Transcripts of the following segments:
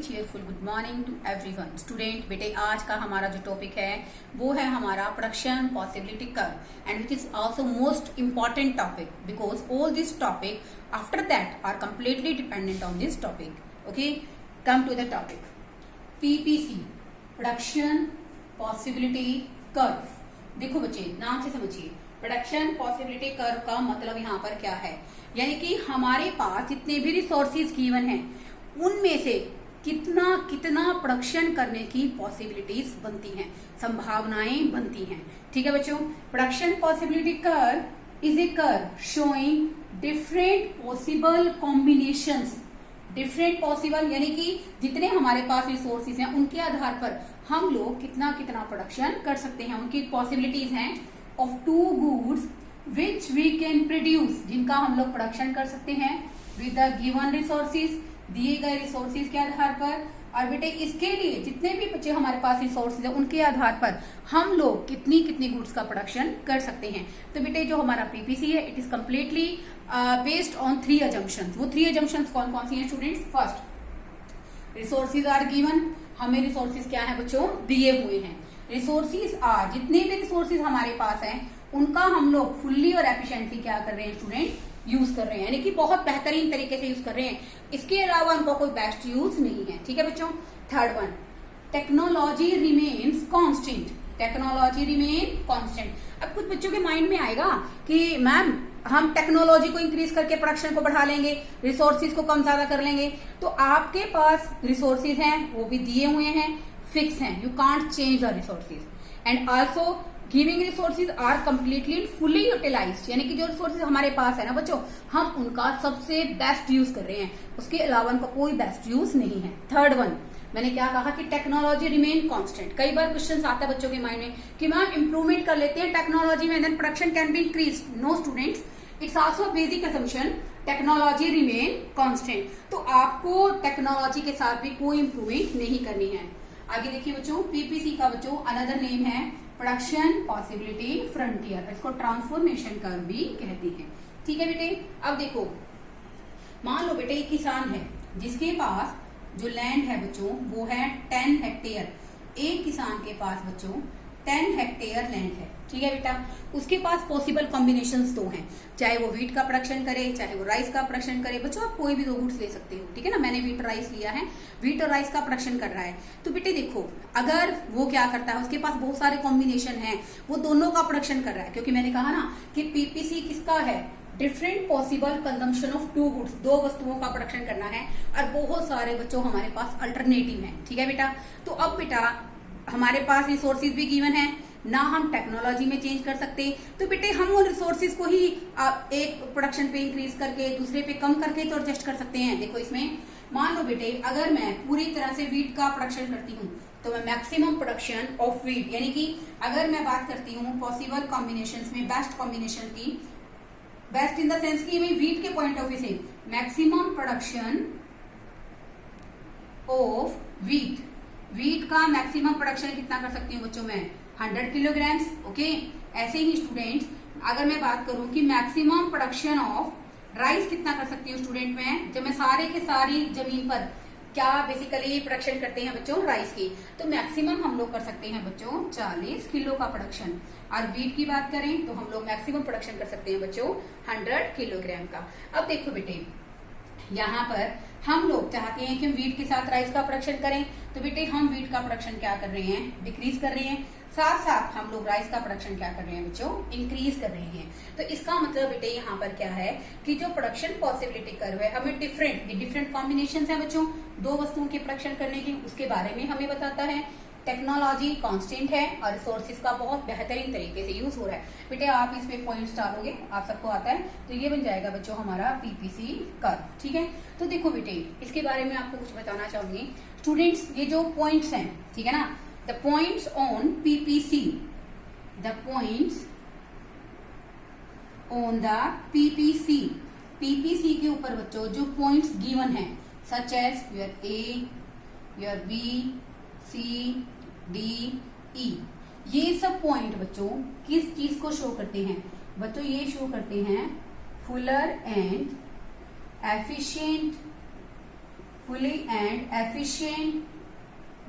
Cheerful good morning to everyone. Student बेटे, आज का हमारा जो टॉपिक है वो है हमारा production possibility curve and which is also most important topic because all this topic after that are completely dependent on this topic. Okay, come to the topic PPC, production possibility curve. देखो बच्चे, नाम से समझिए, production possibility curve का मतलब यहाँ पर क्या है, यानी कि हमारे पास जितने भी रिसोर्सेज गिवन हैं उनमें से कितना कितना प्रोडक्शन करने की पॉसिबिलिटीज बनती हैं, संभावनाएं बनती हैं। ठीक है बच्चों, production possibility curve is a curve showing different possible combinations. Different possible यानी कि जितने हमारे पास रिसोर्सेज हैं उनके आधार पर हम लोग कितना कितना प्रोडक्शन कर सकते हैं। उनकी पॉसिबिलिटीज हैं of two goods which we can produce, जिनका हम लोग प्रोडक्शन कर सकते हैं विद द गिवन रिसोर्सेज, दिए गए रिसोर्सेज के आधार पर। और बेटे इसके लिए जितने भी बच्चे हमारे पास रिसोर्सेज है उनके आधार पर हम लोग कितनी कितनी गुड्स का प्रोडक्शन कर सकते हैं। तो बेटे जो हमारा पीपीसी है it is completely based on 3 assumptions। वो 3 assumptions कौन कौन सी हैं students? First, resources are given, हमें रिसोर्सेज क्या है बच्चों? दिए हुए हैं। रिसोर्सेज आर, जितने भी रिसोर्सेज हमारे पास हैं उनका हम लोग फुल्ली और एफिशिएंटली क्या कर रहे हैं स्टूडेंट? यूज कर रहे हैं, यानी कि बहुत बेहतरीन तरीके से यूज कर रहे हैं। इसके अलावा उनका कोई बेस्ट यूज नहीं है। ठीक है बच्चों। Third one, technology remains constant. Technology remain constant. अब कुछ बच्चों के माइंड में आएगा कि मैम हम टेक्नोलॉजी को इंक्रीज करके प्रोडक्शन को बढ़ा लेंगे, रिसोर्सेज को कम ज्यादा कर लेंगे। तो आपके पास रिसोर्सेज हैं वो भी दिए हुए हैं, फिक्स हैं, you can't change the resources and also giving resources are completely and fully utilised, यानी कि जो रिसोर्सेज हमारे पास है ना बच्चों, हम उनका सबसे बेस्ट यूज कर रहे हैं, उसके अलावा उनका कोई बेस्ट यूज नहीं है। थर्ड वन, मैंने क्या कहा कि टेक्नोलॉजी रिमेन कांस्टेंट। कई बार क्वेश्चन आता है बच्चों के माइंड में कि मैम इंप्रूवमेंट कर लेते हैं टेक्नोलॉजी में then production can be increase. No students, it's also basic assumption, technology remain constant. तो आपको टेक्नोलॉजी के साथ भी कोई इंप्रूवमेंट नहीं करनी है। आगे देखिए बच्चों, पीपीसी का बच्चों अनदर नेम है प्रोडक्शन पॉसिबिलिटी फ्रंटियर, इसको ट्रांसफॉर्मेशन कर्व भी कहते हैं। ठीक है बेटे, अब देखो मान लो बेटे एक किसान है जिसके पास जो लैंड है बच्चों वो है 10 हेक्टेयर। एक किसान के पास बच्चों 10 हेक्टेयर लैंड है। ठीक है बेटा, उसके पास पॉसिबल कॉम्बिनेशंस दो हैं, चाहे वो व्हीट का प्रोडक्शन करे चाहे वो राइस का प्रोडक्शन करे। बच्चों आप कोई भी 2 गुड्स ले सकते हो, ठीक है ना। मैंने व्हीट राइस लिया है, व्हीट और राइस का प्रोडक्शन कर रहा है। तो बेटे देखो, अगर वो क्या करता है, उसके पास बहुत सारे कॉम्बिनेशन है, वो दोनों का प्रोडक्शन कर रहा है, क्योंकि मैंने कहा ना कि पीपीसी किसका है? Different possible consumption of 2 goods, 2 वस्तुओं का प्रोडक्शन करना है और बहुत सारे बच्चों हमारे पास अल्टरनेटिव है। ठीक है बेटा, तो अब बेटा हमारे पास रिसोर्सेज भी गिवन है ना, हम टेक्नोलॉजी में चेंज कर सकते, तो बेटे हम उन रिसोर्सेज को ही एक प्रोडक्शन पे इंक्रीज करके दूसरे पे कम करके तो एडजस्ट कर सकते हैं। देखो इसमें मान लो बेटे अगर मैं पूरी तरह से व्हीट का प्रोडक्शन करती हूँ तो मैं मैक्सिमम प्रोडक्शन ऑफ व्हीट, यानी कि अगर मैं बात करती हूँ पॉसिबल कॉम्बिनेशन में बेस्ट कॉम्बिनेशन की, बेस्ट इन द सेंस की मैं व्हीट के पॉइंट ऑफ व्यू से maximum production of wheat, wheat का मैक्सिमम प्रोडक्शन कितना कर सकती हूँ बच्चों मैं? 100 किलोग्राम्स। ओके, ऐसे ही स्टूडेंट्स अगर मैं बात करूं कि मैक्सिमम प्रोडक्शन ऑफ राइस कितना कर सकती हूँ स्टूडेंट में, जब मैं सारे के सारी जमीन पर क्या बेसिकली प्रोडक्शन करते हैं बच्चों राइस की, तो मैक्सिमम हम लोग कर सकते हैं बच्चों 40 किलो का प्रोडक्शन। और व्हीट की बात करें तो हम लोग मैक्सिमम प्रोडक्शन कर सकते हैं बच्चों 100 किलोग्राम का। अब देखो बेटे यहाँ पर हम लोग चाहते हैं कि हम व्हीट के साथ राइस का प्रोडक्शन करें, तो बेटे हम व्हीट का प्रोडक्शन क्या कर रहे हैं? डिक्रीज कर रहे हैं, साथ साथ हम लोग राइस का प्रोडक्शन क्या कर रहे हैं बच्चों? इंक्रीज कर रहे हैं। तो इसका मतलब बेटे यहाँ पर क्या है कि जो प्रोडक्शन पॉसिबिलिटी कर्व है हमें डिफरेंट कॉम्बिनेशन है बच्चों 2 वस्तुओं के प्रोडक्शन करने की, उसके बारे में हमें बताता है। टेक्नोलॉजी कांस्टेंट है और रिसोर्सेज का बहुत बेहतरीन तरीके से यूज हो रहा है। बेटे आप इसमें पॉइंट्स डालोगे, आप सबको आता है, तो ये बन जाएगा बच्चों हमारा पीपीसी कर्व। ठीक है, तो देखो बेटे इसके बारे में आपको कुछ बताना चाहूंगी स्टूडेंट्स। ये जो पॉइंट्स हैं, ठीक है ना, the points on PPC, the points on the PPC, PPC के ऊपर बच्चों जो पॉइंट्स गिवन हैं such as your A, your B, C, D, E, ये सब पॉइंट बच्चों किस चीज को शो करते हैं? बच्चों ये शो करते हैं Fuller and efficient fully and efficient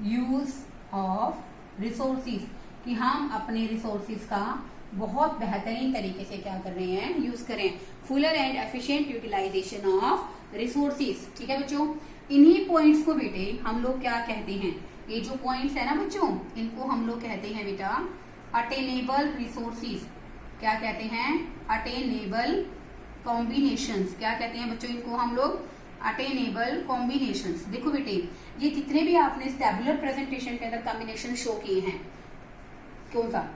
use of resources, कि हम अपने रिसोर्सिस का बहुत बेहतरीन तरीके से क्या कर रहे हैं, यूज करें। Fuller and efficient utilisation of resources, ठीक है बच्चों। इन्हीं पॉइंट्स को बेटे हम लोग क्या कहते हैं, ये जो पॉइंट्स है ना बच्चों, इनको हम लोग कहते हैं बेटा अटेनेबल रिसोर्सिस। क्या कहते हैं, अटेनेबल कॉम्बिनेशंस। क्या कहते हैं बच्चों इनको हम लोग, अटेनेबल कॉम्बिनेशंस। देखो बेटे, ये जितने भी आपने टैबुलर प्रेजेंटेशन के अंदर कॉम्बिनेशन शो किए हैं, कौन सा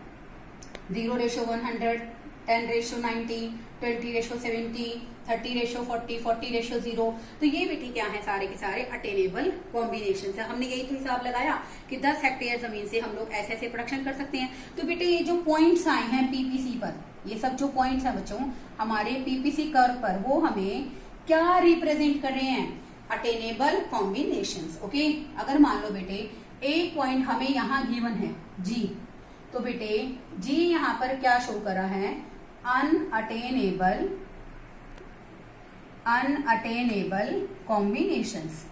0:100, 10:90, 20:70, 30:40, 40:0, तो ये बेटी क्या है, सारे के सारे अटेनेबल कॉम्बिनेशन है। हमने यही तो हिसाब लगाया कि 10 हेक्टेयर जमीन से हम लोग ऐसे ऐसे प्रोडक्शन कर सकते हैं। तो बेटे ये जो पॉइंट्स आए हैं पीपीसी पर, ये सब जो पॉइंट्स हैं बच्चों हमारे पीपीसी कर्व पर, वो हमें क्या रिप्रेजेंट कर रहे हैं, अटेनेबल कॉम्बिनेशंस। ओके, अगर मान लो बेटे एक पॉइंट हमें यहाँ गिवन है जी, तो बेटे जी यहाँ पर क्या शो कर रहा है, unattainable combinations.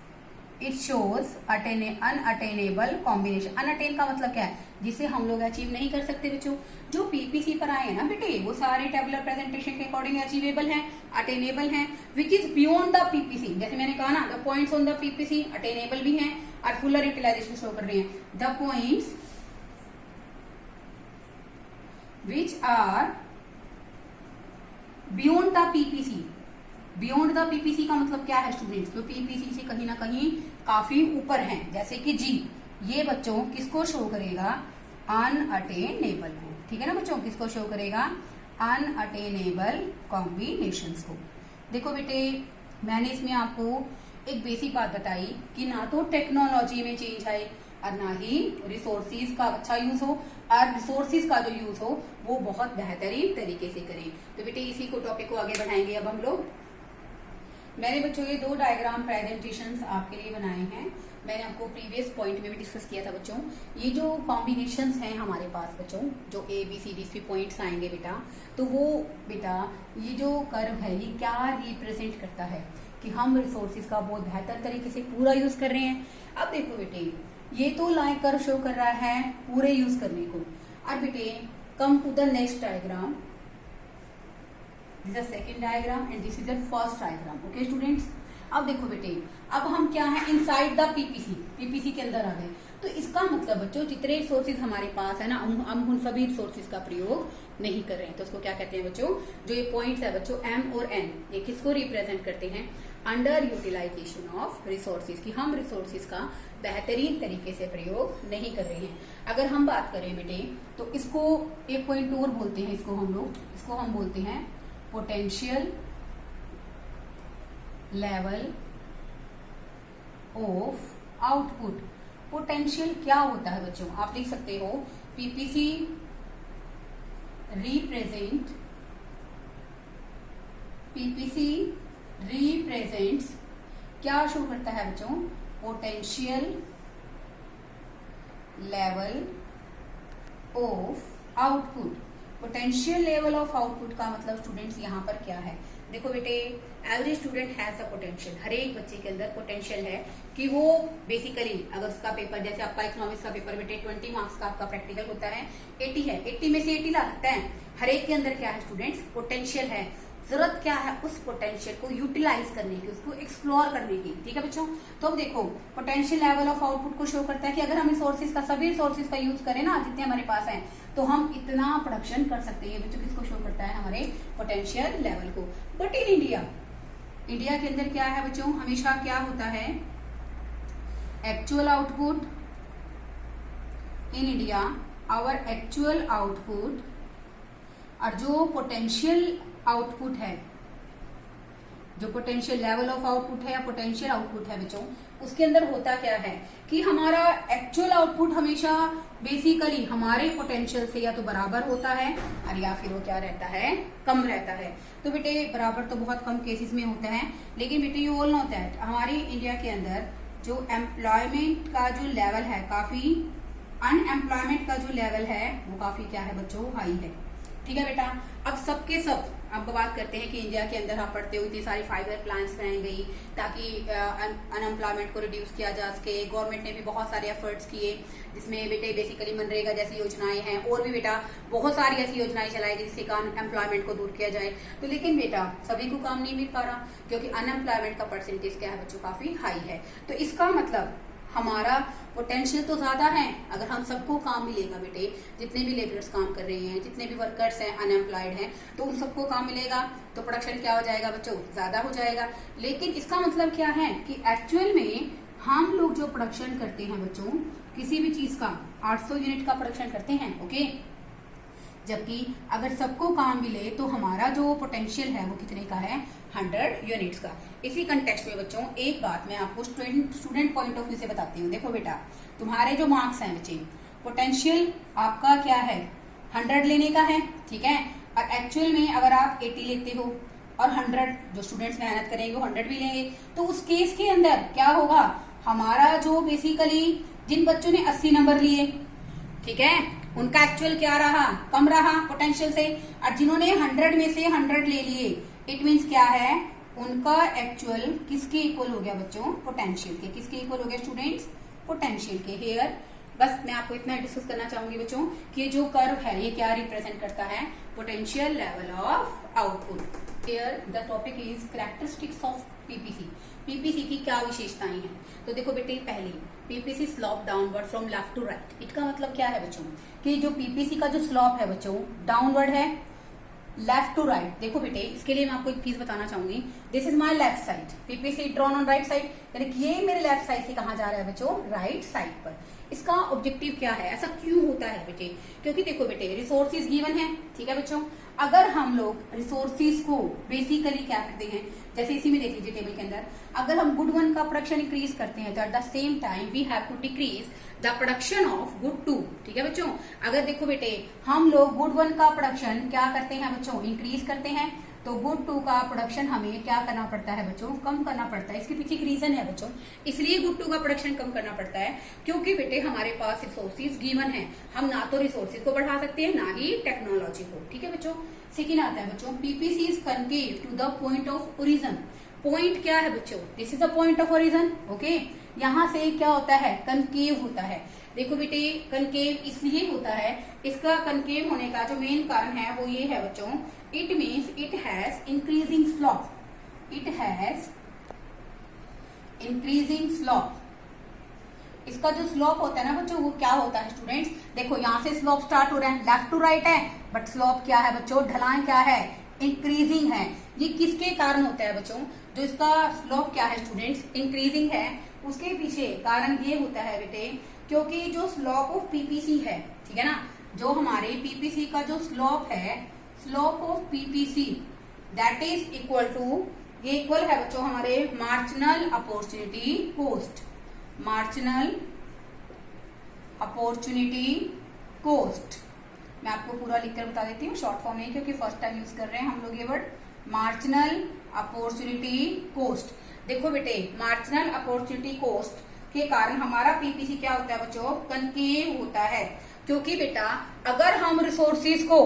It shows unattainable combination. Unattain का मतलब क्या है, जिसे हम लोग अचीव नहीं कर सकते बच्चों। जो पीपीसी पर आए हैं ना बेटे, वो सारे टेबुलर प्रेजेंटेशन के अकॉर्डिंग अचीवेबल हैं, अटेनेबल हैं, which is beyond the PPC. जैसे मैंने कहा ना, the points on the PPC attainable भी हैं और फुलर यूटिलाइजेशन शो कर रहे हैं। The points which are beyond the PPC। Beyond the PPC का मतलब क्या है स्टूडेंट्स, जो पीपीसी से कहीं ना कहीं काफी ऊपर हैं, जैसे कि जी, ये बच्चों किसको शो करेगा, अनअटेनेबल को। ठीक है ना बच्चों, किसको शो करेगा, अनअटेनेबल कॉम्बिनेशंस को। देखो बेटे, मैंने इसमें आपको एक बेसिक बात बताई कि ना तो टेक्नोलॉजी में चेंज आए और ना ही रिसोर्सिस का अच्छा यूज हो, और रिसोर्सिस का जो यूज हो वो बहुत बेहतरीन तरीके से करें। तो बेटे इसी को टॉपिक को आगे बढ़ाएंगे अब हम लोग। मैंने बच्चों ये 2 डायग्राम प्रेजेंटेशंस आपके लिए बनाए हैं। मैंने आपको प्रीवियस पॉइंट में भी डिस्कस किया था बच्चों। ये जो कॉम्बिनेशंस हैं हमारे पास बच्चों, जो ABCD पॉइंट्स आएंगे बेटा, तो वो बेटा ये जो कर्व है ये क्या रिप्रेजेंट करता है कि हम रिसोर्सिस का बहुत बेहतर तरीके से पूरा यूज कर रहे हैं। अब देखो बेटे, ये तो लाइन कर्व शो कर रहा है पूरे यूज करने को। अब बेटे come to the next diagram, this is the second diagram and this is the first diagram. Okay students, अब देखो बेटे, अब हम क्या है, इनसाइड द पीपीसी के अंदर आ गए। तो इसका मतलब बच्चों जितने रिसोर्सेज हमारे पास है ना, हम उन सभी रिसोर्सेज का प्रयोग नहीं कर रहे हैं। तो उसको क्या कहते हैं बच्चों, जो ये पॉइंट्स है बच्चों M और N, ये किसको रिप्रेजेंट करते हैं, अंडर यूटिलाइजेशन ऑफ रिसोर्सेज, कि हम रिसोर्सेज का बेहतरीन तरीके से प्रयोग नहीं कर रहे हैं। अगर हम बात करें बेटे, तो इसको एक पॉइंट और बोलते हैं, इसको हम बोलते हैं potential level of output. Potential क्या होता है बच्चों, आप लिख सकते हो पीपीसी रिप्रेजेंट्स क्या शो करता है बच्चों, potential level of output. Potential level of output का मतलब स्टूडेंट्स यहाँ पर क्या है, देखो बेटे, every student has a potential. हर एक बच्चे के अंदर पोटेंशियल है कि वो बेसिकली, अगर उसका पेपर, जैसे आपका इकोनॉमिक्स का पेपर बेटे 20 मार्क्स का आपका प्रैक्टिकल होता है, 80 है, 80 में से 80 ला सकता है। हर एक के अंदर क्या है स्टूडेंट्स, पोटेंशियल है। जरूरत क्या है, उस पोटेंशियल को यूटिलाइज करने की, उसको एक्सप्लोर करने की। ठीक है बच्चों, तो अब देखो पोटेंशियल लेवल ऑफ आउटपुट को शो करता है कि अगर हम रिसोर्सेज का, सभी रिसोर्सेज का यूज करें ना, जितने हमारे पास हैं, तो हम इतना प्रोडक्शन कर सकते हैं बच्चों। किसको शो करता है, हमारे पोटेंशियल लेवल को। बट इन इंडिया के अंदर क्या है बच्चों, हमेशा क्या होता है, actual output in India, our actual output, और जो पोटेंशियल आउटपुट है, जो पोटेंशियल लेवल ऑफ आउटपुट है या पोटेंशियल आउटपुट है बच्चों, उसके अंदर होता क्या है कि हमारा एक्चुअल आउटपुट हमेशा बेसिकली हमारे पोटेंशियल से या तो बराबर होता है और या फिर वो क्या रहता है, कम रहता है। तो बेटे बराबर तो बहुत कम केसेस में होता है, लेकिन बेटे यू ऑल नो दैट हमारी इंडिया के अंदर जो एम्प्लॉयमेंट का जो लेवल है, काफी अनएम्प्लॉयमेंट का जो लेवल है वो काफी क्या है बच्चों, हाई है। ठीक है बेटा। अब सबके सब अब बात करते हैं कि इंडिया के अंदर आप पढ़ते हो इतनी सारी 5 ईयर प्लान्स बनाई गई ताकि अनएम्प्लॉयमेंट को रिड्यूस किया जा सके। गवर्नमेंट ने भी बहुत सारे एफर्ट्स किए जिसमें बेटे बेसिकली मनरेगा जैसी योजनाएं हैं और भी बेटा बहुत सारी ऐसी योजनाएं चलाई गई जिससे अनएम्प्लॉयमेंट को दूर किया जाए। तो लेकिन बेटा सभी को काम नहीं मिल पा रहा क्योंकि अनएम्प्लॉयमेंट का परसेंटेज क्या है बच्चों, काफी हाई है। तो इसका मतलब हमारा पोटेंशियल तो ज्यादा है, अगर हम सबको काम मिलेगा बेटे, जितने भी लेबरर्स काम कर रहे हैं, जितने भी वर्कर्स हैं अनएम्प्लॉयड हैं, तो उन सबको काम मिलेगा तो प्रोडक्शन क्या हो जाएगा बच्चों, ज्यादा हो जाएगा। लेकिन इसका मतलब क्या है कि एक्चुअल में हम लोग जो प्रोडक्शन करते हैं बच्चों किसी भी चीज का 800 यूनिट का प्रोडक्शन करते हैं, ओके। जबकि अगर सबको काम मिले तो हमारा जो पोटेंशियल है वो कितने का है, 100 यूनिट्स का। इसी कंटेक्स्ट में बच्चों एक बात मैं आपको स्टूडेंट पॉइंट ऑफ व्यू से बताती हूँ। देखो बेटा, तुम्हारे जो मार्क्स हैं बच्चे, पोटेंशियल आपका क्या है, 100 लेने का है, ठीक है। और एक्चुअल में अगर आप 80 लेते हो और 100 जो स्टूडेंट्स मेहनत करेंगे वो 100 भी लेंगे, तो उस केस के अंदर क्या होगा, हमारा जो बेसिकली जिन बच्चों ने 80 नंबर लिए, ठीक है, उनका एक्चुअल क्या रहा, कम रहा पोटेंशियल से। और जिन्होंने 100 में से 100 ले लिए, इट मीन्स क्या है, उनका एक्चुअल किसके इक्वल हो गया बच्चों, पोटेंशियल के। किसके इक्वल हो गया स्टूडेंट्स, पोटेंशियल के। हेयर बस मैं आपको इतना डिस्कस करना चाहूंगी बच्चों कि ये जो कर्व है ये क्या रिप्रेजेंट करता है, potential level of output. Here the topic is characteristics of PPC. PPC की क्या विशेषताएं हैं, तो देखो बेटे, पहली PPC slope downward from left to right. इसका मतलब क्या है बच्चों कि जो पीपीसी का जो स्लॉप है बच्चों डाउनवर्ड है लेफ्ट टू राइट। देखो बेटे, इसके लिए मैं आपको एक चीज बताना चाहूंगी, this is my left side, PPC drawn on right side, यानी कि ये मेरे लेफ्ट साइड से कहाँ जा रहा है बच्चों, राइट साइड पर। इसका ऑब्जेक्टिव क्या है, ऐसा क्यों होता है बेटे, क्योंकि देखो बेटे रिसोर्सेज गिवन है, ठीक है बच्चों। अगर हम लोग रिसोर्सेज को बेसिकली क्या करते हैं, जैसे इसी में देख लीजिए टेबल के अंदर, अगर हम गुड 1 का प्रोडक्शन इंक्रीज करते हैं तो at the same time we have to decrease the production of good 2, ठीक है बच्चों। अगर देखो बेटे हम लोग गुड 1 का प्रोडक्शन क्या करते हैं बच्चों, इंक्रीज करते हैं, तो गुड 2 का प्रोडक्शन हमें क्या करना पड़ता है बच्चों, कम करना पड़ता है। इसके पीछे एक रीजन है बच्चों, इसलिए गुड 2 का प्रोडक्शन कम करना पड़ता है क्योंकि बेटे हमारे पास रिसोर्सेज गिवन है, हम ना तो रिसोर्सेज को बढ़ा सकते हैं ना ही टेक्नोलॉजी को, ठीक है बच्चों। सेकेंड आता है बच्चों, PPC is concave to the point of origin. Point क्या है बच्चों, this is the point of origin, okay. यहाँ से क्या होता है, कनकेव होता है। देखो बेटे कनकेव इसलिए होता है, इसका कनकेव होने का जो मेन कारण है वो ये है बच्चों, it means it has increasing slope, it has increasing slope. इसका जो स्लोप होता है ना बच्चों वो क्या होता है स्टूडेंट्स, देखो यहाँ से स्लोप स्टार्ट हो रहा है, लेफ्ट टू राइट है, बट स्लोप क्या है बच्चों, ढलान क्या है, इंक्रीजिंग है। ये किसके कारण होता है बच्चों, जो इसका स्लोप क्या है स्टूडेंट्स, इंक्रीजिंग है, उसके पीछे कारण ये होता है बेटे क्योंकि जो स्लोप ऑफ पीपीसी है, ठीक है ना, जो हमारे पीपीसी का जो स्लोप है, slope of PPC that is equal to, ये इक्वल है बच्चों हमारे marginal opportunity cost, marginal opportunity cost. मैं आपको पूरा लिखकर बता देती हूँ, शॉर्ट फॉर्म नहीं क्योंकि फर्स्ट टाइम यूज कर रहे हैं हम लोग ये वर्ड, मार्जिनल अपॉर्चुनिटी कॉस्ट। देखो बेटे मार्जिनल अपॉर्चुनिटी कॉस्ट के कारण हमारा पीपीसी क्या होता है बच्चों, कनकेव होता है। क्योंकि बेटा अगर हम रिसोर्सेज को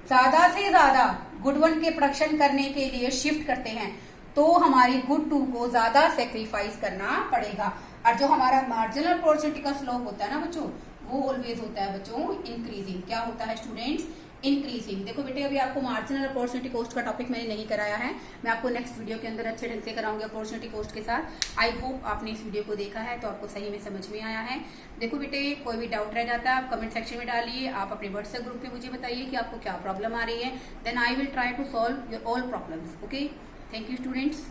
ज्यादा से ज्यादा गुड 1 के प्रोडक्शन करने के लिए शिफ्ट करते हैं तो हमारी गुड 2 को ज्यादा सेक्रीफाइस करना पड़ेगा। और जो हमारा मार्जिनल अपॉर्चुनिटी का स्लोप होता है ना बच्चों, वो ऑलवेज होता है बच्चों इंक्रीजिंग। क्या होता है स्टूडेंट्स, इंक्रीजिंग। देखो बेटे अभी आपको मार्जिनल अपॉर्चुनिटी कॉस्ट का टॉपिक मैंने नहीं कराया है, मैं आपको नेक्स्ट वीडियो के अंदर अच्छे ढंग से कराऊंगी अपॉर्चुनिटी कॉस्ट के साथ। आई होप आपने इस वीडियो को देखा है तो आपको सही में समझ में आया है। देखो बेटे कोई भी डाउट रह जाता है आप कमेंट सेक्शन में डालिए, आप अपने व्हाट्सएप ग्रुप पे मुझे बताइए कि आपको क्या प्रॉब्लम आ रही है, then I will try to solve your all problems. Okay, thank you students.